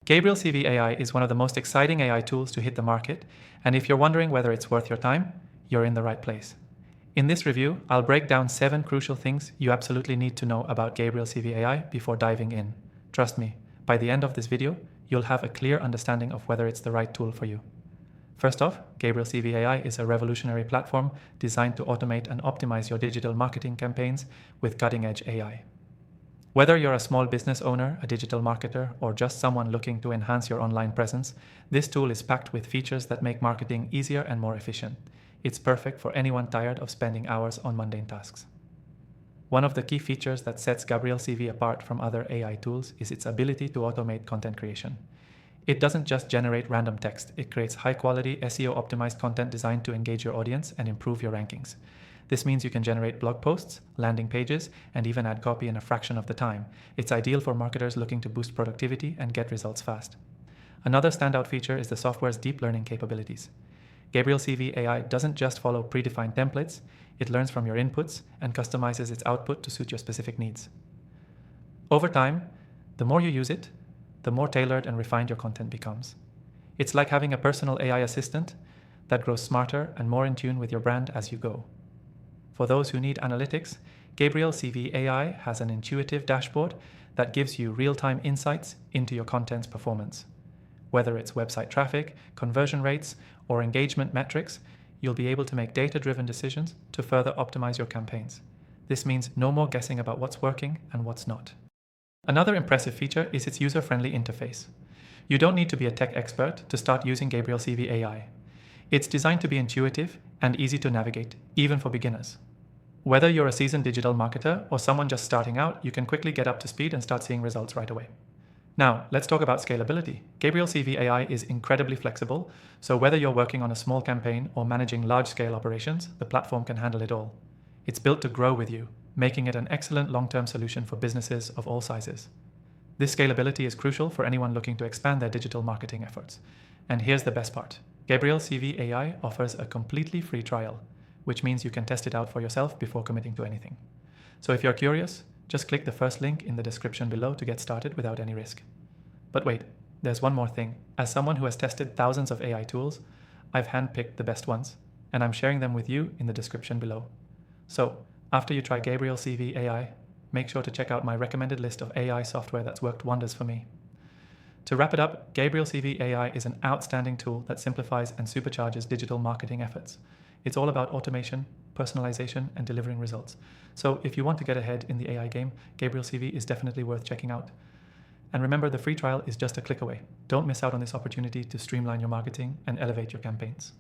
GabrielCV AI is one of the most exciting AI tools to hit the market, and if you're wondering whether it's worth your time, you're in the right place. In this review, I'll break down 7 crucial things you absolutely need to know about GabrielCV AI before diving in. Trust me, by the end of this video, you'll have a clear understanding of whether it's the right tool for you. First off, GabrielCV AI is a revolutionary platform designed to automate and optimize your digital marketing campaigns with cutting-edge AI. Whether you're a small business owner, a digital marketer, or just someone looking to enhance your online presence, this tool is packed with features that make marketing easier and more efficient. It's perfect for anyone tired of spending hours on mundane tasks. One of the key features that sets GabrielCV apart from other AI tools is its ability to automate content creation. It doesn't just generate random text, it creates high-quality, SEO-optimized content designed to engage your audience and improve your rankings. This means you can generate blog posts, landing pages, and even add copy in a fraction of the time. It's ideal for marketers looking to boost productivity and get results fast. Another standout feature is the software's deep learning capabilities. GabrielCV AI doesn't just follow predefined templates, it learns from your inputs and customizes its output to suit your specific needs. Over time, the more you use it, the more tailored and refined your content becomes. It's like having a personal AI assistant that grows smarter and more in tune with your brand as you go. For those who need analytics, GabrielCV AI has an intuitive dashboard that gives you real-time insights into your content's performance. Whether it's website traffic, conversion rates, or engagement metrics, you'll be able to make data-driven decisions to further optimize your campaigns. This means no more guessing about what's working and what's not. Another impressive feature is its user-friendly interface. You don't need to be a tech expert to start using GabrielCV AI. It's designed to be intuitive and easy to navigate, even for beginners. Whether you're a seasoned digital marketer or someone just starting out, you can quickly get up to speed and start seeing results right away. Now, let's talk about scalability. GabrielCV AI is incredibly flexible, so whether you're working on a small campaign or managing large-scale operations, the platform can handle it all. It's built to grow with you, making it an excellent long-term solution for businesses of all sizes. This scalability is crucial for anyone looking to expand their digital marketing efforts. And here's the best part. GabrielCV AI offers a completely free trial, which means you can test it out for yourself before committing to anything. So if you're curious, just click the first link in the description below to get started without any risk. But wait, there's one more thing. As someone who has tested thousands of AI tools, I've handpicked the best ones, and I'm sharing them with you in the description below. So, after you try GabrielCV AI, make sure to check out my recommended list of AI software that's worked wonders for me. To wrap it up, GabrielCV AI is an outstanding tool that simplifies and supercharges digital marketing efforts. It's all about automation, personalization, and delivering results. So if you want to get ahead in the AI game, GabrielCV is definitely worth checking out. And remember, the free trial is just a click away. Don't miss out on this opportunity to streamline your marketing and elevate your campaigns.